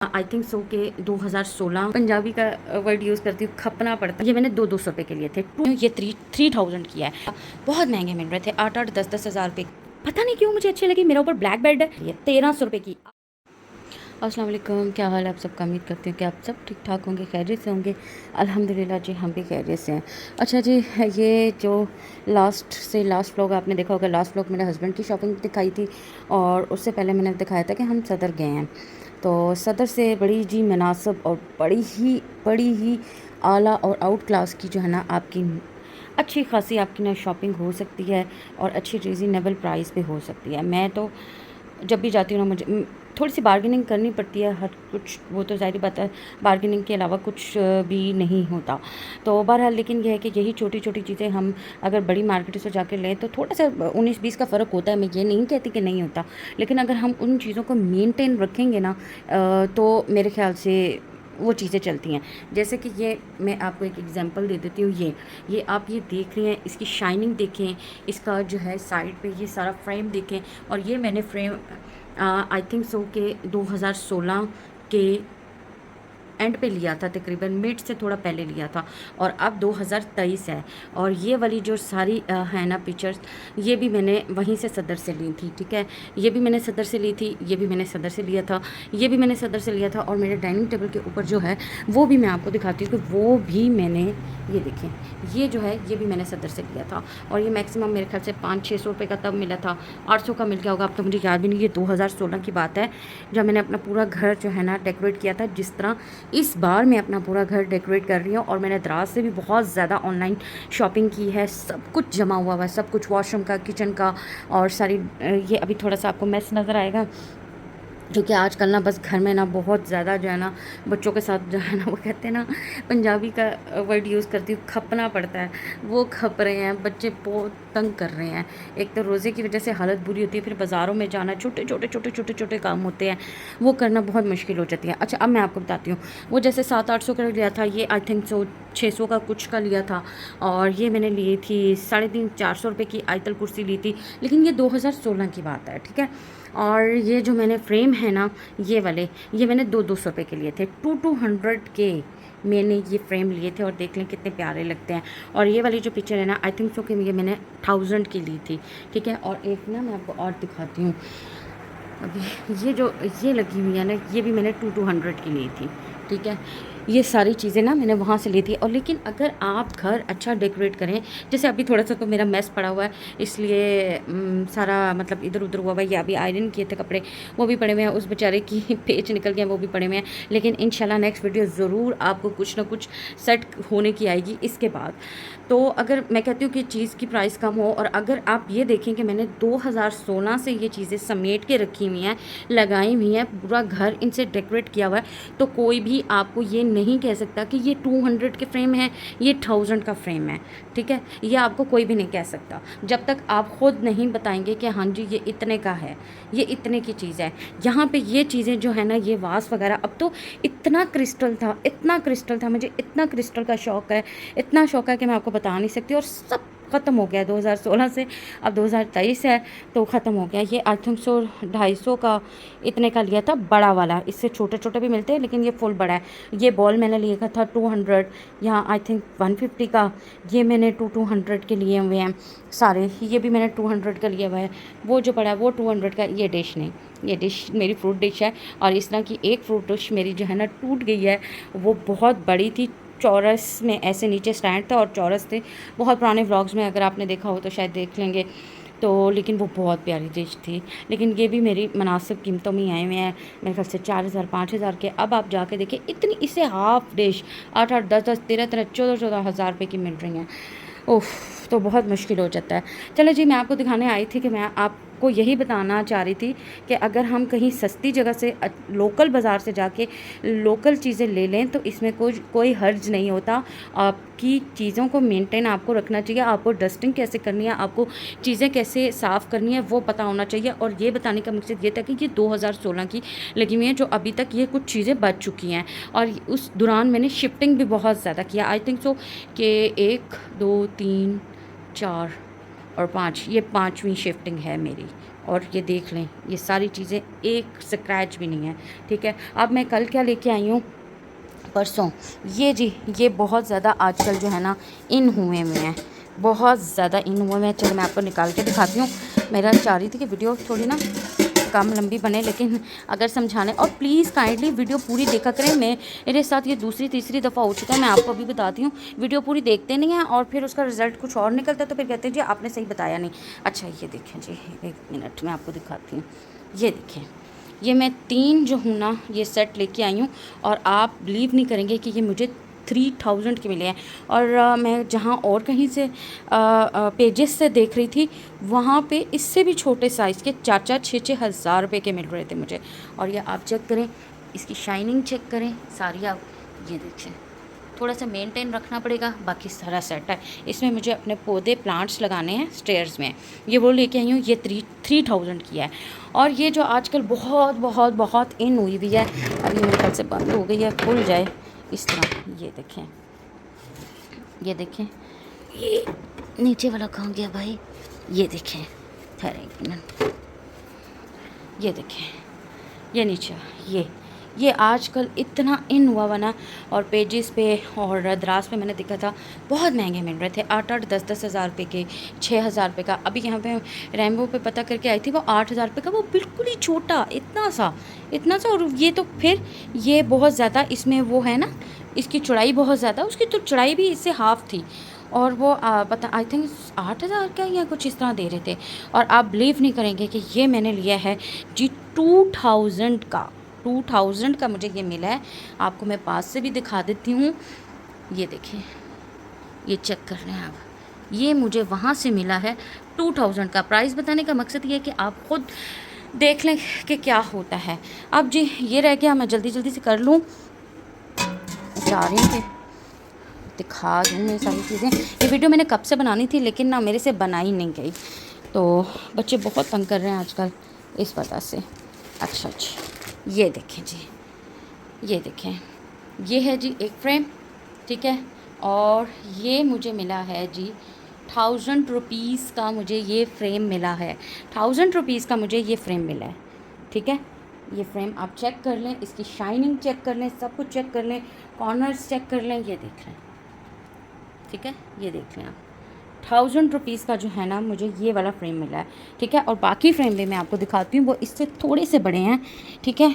I think so के 2016 पंजाबी का word use करती हूँ, खपना पड़ता है। ये मैंने 200 रुपये के लिए थे। ये 3000 की है। बहुत महंगे मिल रहे थे, 8 10 हज़ार रुपये। पता नहीं क्यों मुझे अच्छी लगी। मेरे ऊपर ब्लैक बेल्ट है। ये 1300 रुपये की। अस्सलाम वालेकुम, क्या हाल है आप सबका? उम्मीद करती हूँ कि आप सब ठीक ठाक होंगे, खैरियत से होंगे। अल्हम्दुलिल्लाह जी, हम भी खैरियत से हैं। अच्छा जी, ये जो लास्ट व्लॉग आपने देखा होगा, लास्ट व्लॉग मेरे हस्बैंड की शॉपिंग दिखाई थी और उससे पहले मैंने दिखाया था कि हम सदर गए हैं। तो सदर से बड़ी जी मुनासिब और बड़ी ही आला और आउट क्लास की जो है ना आपकी अच्छी खासी आपकी ना शॉपिंग हो सकती है और अच्छी रीज़नेबल प्राइस पे हो सकती है। मैं तो जब भी जाती हूँ ना, मुझे थोड़ी सी बार्गेनिंग करनी पड़ती है। हर कुछ वो तो ज़ाहिर बात है, बार्गेनिंग के अलावा कुछ भी नहीं होता। तो बहरहाल लेकिन यह है कि यही छोटी छोटी चीज़ें हम अगर बड़ी मार्केट से जाकर लें तो थोड़ा सा 19-20 का फ़र्क होता है। मैं ये नहीं कहती कि नहीं होता, लेकिन अगर हम उन चीज़ों को मेंटेन रखेंगे ना तो मेरे ख्याल से वो चीज़ें चलती हैं। जैसे कि ये मैं आपको एक एग्जांपल दे देती हूँ। ये आप ये देख रहे हैं, इसकी शाइनिंग देखें, इसका जो है साइड पे ये सारा फ्रेम देखें। और ये मैंने फ्रेम आई थिंक सो के 2016 के एंड पे लिया था, तकरीबन मिड से थोड़ा पहले लिया था। और अब 2023 है। और ये वाली जो सारी है ना पिक्चर्स, ये भी मैंने वहीं से सदर से ली थी। ठीक है, ये भी मैंने सदर से ली थी, ये भी मैंने सदर से लिया था, ये भी मैंने सदर से लिया था। और मेरे डाइनिंग टेबल के ऊपर जो है वो भी मैं आपको दिखाती हूँ कि वो भी मैंने, ये देखें, ये जो है ये भी मैंने सदर से लिया था। और ये मैक्सिमम मेरे ख्याल से 500-600 रुपये का तब मिला था। 800 का मिल गया होगा, अब तो मुझे याद भी नहीं। ये 2016 की बात है जब मैंने अपना पूरा घर जो है ना डेकोरेट किया था। जिस तरह इस बार मैं अपना पूरा घर डेकोरेट कर रही हूँ। और मैंने दराज से भी बहुत ज़्यादा ऑनलाइन शॉपिंग की है। सब कुछ जमा हुआ है, सब कुछ, वॉशरूम का, किचन का, और सारी ये अभी थोड़ा सा आपको मैस नज़र आएगा क्योंकि आजकल ना बस घर में ना बहुत ज़्यादा जो है ना बच्चों के साथ जो है ना, वो कहते हैं ना, पंजाबी का वर्ड यूज़ करती हूँ, खपना पड़ता है। वो खप रहे हैं बच्चे, बहुत तंग कर रहे हैं। एक तो रोज़े की वजह से हालत बुरी होती है, फिर बाज़ारों में जाना, छोटे छोटे काम होते हैं, वो करना बहुत मुश्किल हो जाती है। अच्छा, अब मैं आपको बताती हूँ। वो जैसे 700-800 का लिया था, ये आई थिंक सो 600 का कुछ का लिया था। और ये मैंने ली थी 350-400 रुपये की आयतल कुर्सी ली थी, लेकिन ये 2016 की बात है। ठीक है, और ये जो मैंने फ्रेम है ना, ये वाले, ये मैंने 200 रुपये के लिए थे। 200 के मैंने ये फ्रेम लिए थे और देख लें कितने प्यारे लगते हैं। और ये वाली जो पिक्चर है ना, आई थिंक सो कि ये मैंने 1000 की ली थी। ठीक है, और एक ना मैं आपको और दिखाती हूँ। अभी ये जो ये लगी हुई है ना, ये भी मैंने 200 की ली थी। ठीक है, ये सारी चीज़ें ना मैंने वहाँ से ली थी। और लेकिन अगर आप घर अच्छा डेकोरेट करें, जैसे अभी थोड़ा सा तो मेरा मैस पड़ा हुआ है, इसलिए सारा मतलब इधर उधर हुआ हुआ है। ये अभी आयरन किए थे कपड़े, वो भी पड़े हुए हैं, उस बेचारे की पेच निकल गए, वो भी पड़े हुए हैं। लेकिन इंशाल्लाह नेक्स्ट वीडियो ज़रूर आपको कुछ ना कुछ सेट होने की आएगी इसके बाद। तो अगर मैं कहती हूँ कि चीज़ की प्राइस कम हो, और अगर आप ये देखें कि मैंने 2016 से ये चीज़ें समेट के रखी हुई हैं, लगाई हुई हैं, पूरा घर इनसे डेकोरेट किया हुआ है, तो कोई भी आपको ये नहीं कह सकता कि ये 200 के फ्रेम है, ये 1000 का फ्रेम है। ठीक है, ये आपको कोई भी नहीं कह सकता जब तक आप ख़ुद नहीं बताएंगे कि हाँ जी ये इतने का है, ये इतने की चीज़ है। यहाँ पे ये चीज़ें जो है ना, ये वास वगैरह, अब तो इतना क्रिस्टल था, इतना क्रिस्टल था, मुझे इतना क्रिस्टल का शौक़ है, इतना शौक़ है कि मैं आपको बता नहीं सकती। और सब ख़त्म हो गया 2016 से, अब 2023 है तो ख़त्म हो गया। ये आई थिंक सो 250 का इतने का लिया था, बड़ा वाला। इससे छोटे छोटे भी मिलते हैं, लेकिन ये फुल बड़ा है। ये बॉल मैंने लिया था 200, यहाँ आई थिंक 150 का। ये मैंने 200 के लिए हुए हैं सारे। ये भी मैंने 200 का लिया हुआ है। वो जो बड़ा है वो 200 का। ये डिश नहीं, ये डिश मेरी फ्रूट डिश है। और इस तरह की एक फ्रूट डिश मेरी जो है ना टूट गई है। वो बहुत बड़ी थी, चौरस में ऐसे नीचे स्टैंड था और चौरस थे। बहुत पुराने व्लॉग्स में अगर आपने देखा हो तो शायद देख लेंगे। तो लेकिन वो बहुत प्यारी डिश थी। लेकिन ये भी मेरी मुनासिब कीमतों में आए हुए हैं, मेरे ख्याल से 4000-5000 के। अब आप जाके देखिए, इतनी, इसे हाफ डिश 8-8, 10-10, 13-13, 14-14 हज़ार रुपये की मिल रही हैं। उफ़, तो बहुत मुश्किल हो जाता है। चलो जी, मैं आपको दिखाने आई थी कि मैं आपको यही बताना चाह रही थी कि अगर हम कहीं सस्ती जगह से लोकल बाज़ार से जाके लोकल चीज़ें ले लें तो इसमें कोई हर्ज नहीं होता। आपकी चीज़ों को मेंटेन आपको रखना चाहिए, आपको डस्टिंग कैसे करनी है, आपको चीज़ें कैसे साफ़ करनी है, वो पता होना चाहिए। और ये बताने का मकसद ये था कि ये 2016 की लगी हुई है, जो अभी तक ये कुछ चीज़ें बच चुकी हैं। और उस दौरान मैंने शिफ्टिंग भी बहुत ज़्यादा किया। आई थिंक सो कि 1 2 3 4 और 5, ये 5वीं शिफ्टिंग है मेरी। और ये देख लें, ये सारी चीज़ें एक स्क्रैच भी नहीं है, ठीक है। अब मैं कल क्या लेके आई हूँ, परसों, ये जी, ये बहुत ज़्यादा आजकल जो है ना इन हुए हैं, बहुत ज़्यादा इन हुए हैं। चलो मैं आपको निकाल के दिखाती हूँ। मेरा चाह रही थी कि वीडियो थोड़ी ना कम लंबी बने, लेकिन अगर समझाने, और प्लीज़ काइंडली वीडियो पूरी देखा करें। मेरे साथ ये दूसरी तीसरी दफ़ा हो चुका है, मैं आपको अभी बताती हूँ। वीडियो पूरी देखते नहीं हैं और फिर उसका रिज़ल्ट कुछ और निकलता है, तो फिर कहते हैं जी आपने सही बताया नहीं। अच्छा ये देखें जी, 1 मिनट मैं आपको दिखाती हूँ। ये देखें, ये मैं 3 जो हूँ ना ये सेट लेके आई हूँ, और आप बिलीव नहीं करेंगे कि ये मुझे 3000 के मिले हैं। और मैं जहाँ और कहीं से पेजेस से देख रही थी, वहाँ पे इससे भी छोटे साइज़ के 4-4, 6-6 हज़ार रुपये के मिल रहे थे मुझे। और ये आप चेक करें, इसकी शाइनिंग चेक करें सारी, आप ये देखें। थोड़ा सा मेंटेन रखना पड़ेगा, बाकी सारा सेट है। इसमें मुझे अपने पौधे प्लांट्स लगाने हैं स्टेयर्स में, ये वो लेके आई हूँ। ये 3000 की है। और ये जो आजकल बहुत बहुत बहुत इन हुई हुई है, अभी मेरे ख्याल से बंद हो गई है, खुल जाए इस तरह। ये देखें, ये देखें, ये नीचे वाला कहाँ गया भाई, ये देखें, ठहरे 1 मिनट, ये देखें, ये नीचे, ये आजकल इतना इन हुआ बना, और पेजेस पे और दराज पे मैंने देखा था बहुत महंगे मिल रहे थे, 8-8, 10-10 हज़ार रुपये के, 6,000 रुपये का। अभी यहाँ पे रैम्बो पे पता करके आई थी, वो 8,000 रुपये का, वो बिल्कुल ही छोटा, इतना सा। और ये तो फिर ये बहुत ज़्यादा, इसमें वो है ना, इसकी चौड़ाई बहुत ज़्यादा, उसकी तो चौड़ाई भी इससे हाफ़ थी, और वो पता आई थिंक 8,000 का या कुछ इस तरह दे रहे थे। और आप बिलीव नहीं करेंगे कि ये मैंने लिया है जी 2000 का, 2000 का मुझे ये मिला है। आपको मैं पास से भी दिखा देती हूँ, ये देखें, ये चेक कर रहे हैं आप, ये मुझे वहाँ से मिला है 2000 का। प्राइस बताने का मकसद ये है कि आप ख़ुद देख लें कि क्या होता है। अब जी ये रह गया, मैं जल्दी जल्दी से कर लूँ, जा रही हूँ कि दिखा दूँ ये सारी चीज़ें। ये वीडियो मैंने कब से बनानी थी, लेकिन ना मेरे से बनाई नहीं गई, तो बच्चे बहुत तंग कर रहे हैं आजकल इस वजह से। अच्छा, ये देखें जी, ये देखें, ये है जी एक फ्रेम, ठीक है। और ये मुझे मिला है जी 1000 रुपीज़ का, मुझे ये फ्रेम मिला है, 1000 रुपीज़ का मुझे ये फ्रेम मिला है, ठीक है। ये फ्रेम आप चेक कर लें, इसकी शाइनिंग चेक कर लें, सब कुछ चेक कर लें, कॉर्नर्स चेक कर लें, ये देख लें, ठीक है। ये देख लें आप, 1000 रुपीज़ का जो है ना मुझे ये वाला फ्रेम मिला है, ठीक है। और बाकी फ्रेम भी मैं आपको दिखाती हूँ, वो इससे थोड़े से बड़े हैं, ठीक है।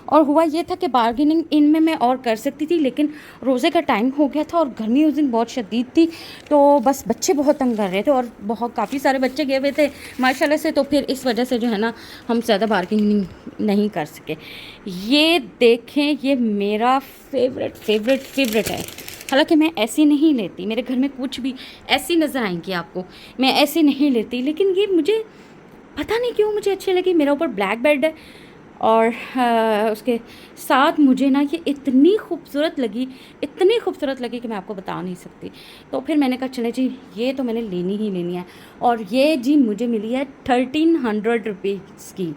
और हुआ ये था कि बार्गेनिंग इनमें मैं और कर सकती थी, लेकिन रोज़े का टाइम हो गया था और गर्मी उस दिन बहुत शदीद थी, तो बस बच्चे बहुत तंग कर रहे थे, और बहुत काफ़ी सारे बच्चे गए हुए थे माशाल्लाह से, तो फिर इस वजह से जो है ना हम ज़्यादा बार्गेनिंग नहीं कर सके। ये देखें, ये मेरा फेवरेट है। हालांकि मैं ऐसी नहीं लेती, मेरे घर में कुछ भी ऐसी नज़र आएंगी आपको, मैं ऐसी नहीं लेती, लेकिन ये मुझे पता नहीं क्यों मुझे अच्छी लगी। मेरा ऊपर ब्लैक बेड है, और उसके साथ मुझे ना ये इतनी खूबसूरत लगी कि मैं आपको बता नहीं सकती। तो फिर मैंने कहा चले जी, ये तो मैंने लेनी ही लेनी है। और ये जी मुझे मिली है 1300 रुपीज़ की,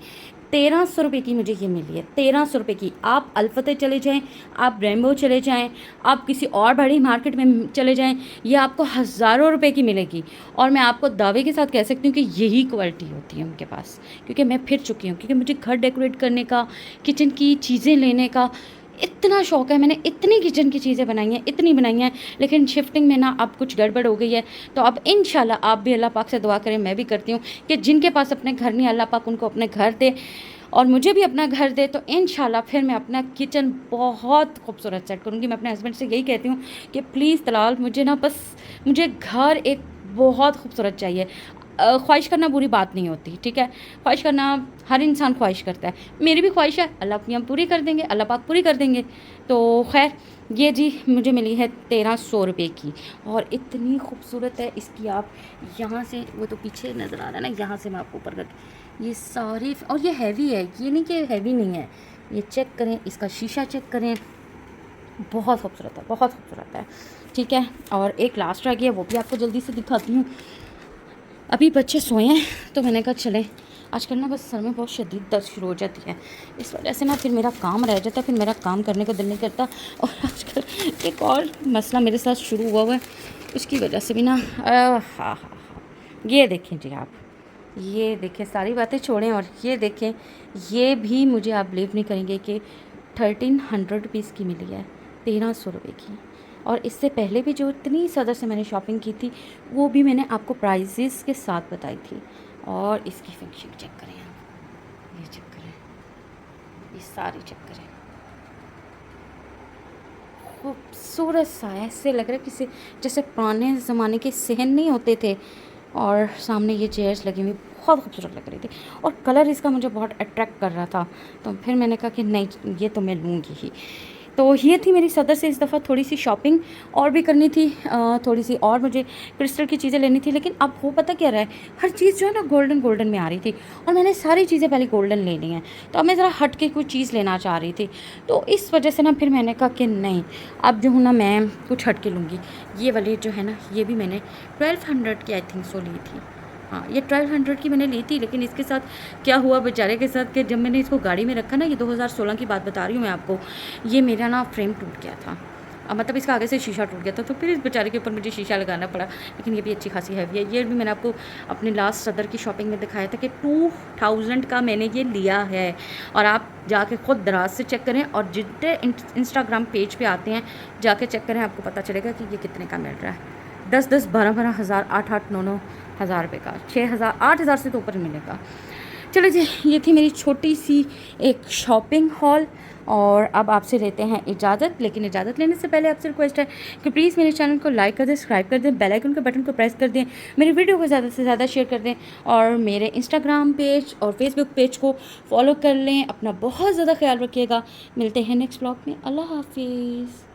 1300 रुपये की मुझे ये मिली है, 1300 रुपये की। आप अल्फते चले जाएं, आप रैम्बो चले जाएं, आप किसी और बड़ी मार्केट में चले जाएं, ये आपको हज़ारों रुपए की मिलेगी। और मैं आपको दावे के साथ कह सकती हूँ कि यही क्वालिटी होती है उनके पास, क्योंकि मैं फिर चुकी हूँ, क्योंकि मुझे घर डेकोरेट करने का, किचन की चीज़ें लेने का इतना शौक़ है। मैंने इतनी किचन की चीज़ें बनाई हैं, इतनी बनाई हैं, लेकिन शिफ्टिंग में ना अब कुछ गड़बड़ हो गई है। तो अब इंशाल्लाह आप भी अल्लाह पाक से दुआ करें, मैं भी करती हूँ कि जिनके पास अपने घर नहीं, अल्लाह पाक उनको अपने घर दे, और मुझे भी अपना घर दे। तो इंशाल्लाह फिर मैं अपना किचन बहुत खूबसूरत सेट करूँगी। मैं अपने हस्बैंड से यही कहती हूँ कि प्लीज़ तलाल, मुझे ना बस मुझे घर एक बहुत खूबसूरत चाहिए। ख्वाहिश करना बुरी बात नहीं होती, ठीक है। ख्वाहिश करना हर इंसान ख्वाहिश करता है, मेरी भी ख्वाहिश है, अल्लाह अपनी हम पूरी कर देंगे, अल्लाह पाक पूरी कर देंगे। तो खैर ये जी मुझे मिली है 1300 रुपये की, और इतनी खूबसूरत है इसकी। आप यहाँ से, वो तो पीछे नज़र आ रहा है ना, यहाँ से मैं आपको ऊपर करके, ये सारी, और ये हैवी है, ये नहीं कि हैवी नहीं है। ये चेक करें, इसका शीशा चेक करें, बहुत खूबसूरत है, बहुत खूबसूरत है, ठीक है। और एक लास्ट रह गया, वो भी आपको जल्दी से दिखाती हूँ। अभी बच्चे सोए हैं, तो मैंने कहा चले, आजकल ना बस सर में बहुत शदीद दर्द शुरू हो जाती है, इस वजह से ना फिर मेरा काम रह जाता है, फिर मेरा काम करने को दिल नहीं करता। और आजकल एक और मसला मेरे साथ शुरू हुआ है, उसकी वजह से भी ना हाँ, ये देखें जी आप, ये देखें, सारी बातें छोड़ें और ये देखें, ये भी मुझे आप बिलीव नहीं करेंगे कि 1300 रुपीज़ की मिली है, 1300 रुपये की। और इससे पहले भी जो इतनी सदर से मैंने शॉपिंग की थी वो भी मैंने आपको प्राइजेस के साथ बताई थी। और इसकी फिनिशिंग चेक करें आप, ये चेक करें, ये सारी चेक करें, खूबसूरत सा है, ऐसे लग रहा है किसी जैसे पुराने ज़माने के सहन नहीं होते थे। और सामने ये चेयर्स लगी हुई बहुत खूबसूरत लग रही थी और कलर इसका मुझे बहुत अट्रैक्ट कर रहा था, तो फिर मैंने कहा कि नहीं ये तो मैं लूँगी ही। तो ये थी मेरी सदर से इस दफ़ा थोड़ी सी शॉपिंग, और भी करनी थी थोड़ी सी, और मुझे क्रिस्टल की चीज़ें लेनी थी। लेकिन अब हो पता क्या रहा है, हर चीज़ जो है ना गोल्डन गोल्डन में आ रही थी और मैंने सारी चीज़ें पहले गोल्डन ले ली हैं, तो अब मैं ज़रा हट के कोई चीज़ लेना चाह रही थी। तो इस वजह से ना फिर मैंने कहा कि नहीं, अब जो हूँ ना मैं कुछ हट के लूँगी। ये वाली जो है ना, ये भी मैंने 1200 की आई थिंक सो ली थी। हाँ, ये 1200 की मैंने ली थी। लेकिन इसके साथ क्या हुआ बेचारे के साथ कि जब मैंने इसको गाड़ी में रखा ना, ये 2016 की बात बता रही हूँ मैं आपको, ये मेरा ना फ्रेम टूट गया था। मतलब इसका आगे से शीशा टूट गया था, तो फिर इस बेचारे के ऊपर मुझे शीशा लगाना पड़ा। लेकिन ये भी अच्छी खासी हैवी है। ये भी मैंने आपको अपने लास्ट सदर की शॉपिंग में दिखाया था कि 2000 का मैंने ये लिया है। और आप जाके ख़ुद दराज से चेक करें और जितने इंस्टाग्राम पेज पे आते हैं जाके चेक करें, आपको पता चलेगा कि ये कितने का मिल रहा है। 10-10, 12-12 हज़ार, 8-8, 9-9 हज़ार रुपये का, 6,000, 8,000 से तो ऊपर मिलेगा। चलो जी, ये थी मेरी छोटी सी एक शॉपिंग हॉल। और अब आपसे लेते हैं इजाज़त। लेकिन इजाज़त लेने से पहले आपसे रिक्वेस्ट है कि प्लीज़ मेरे चैनल को लाइक कर दें, सब्सक्राइब कर दें, बेल आइकन के बटन को प्रेस कर दें, मेरी वीडियो को ज़्यादा से ज़्यादा शेयर कर दें और मेरे इंस्टाग्राम पेज और फेसबुक पेज को फॉलो कर लें। अपना बहुत ज़्यादा ख्याल रखिएगा। मिलते हैं नेक्स्ट ब्लॉग में। अल्लाह हाफिज़।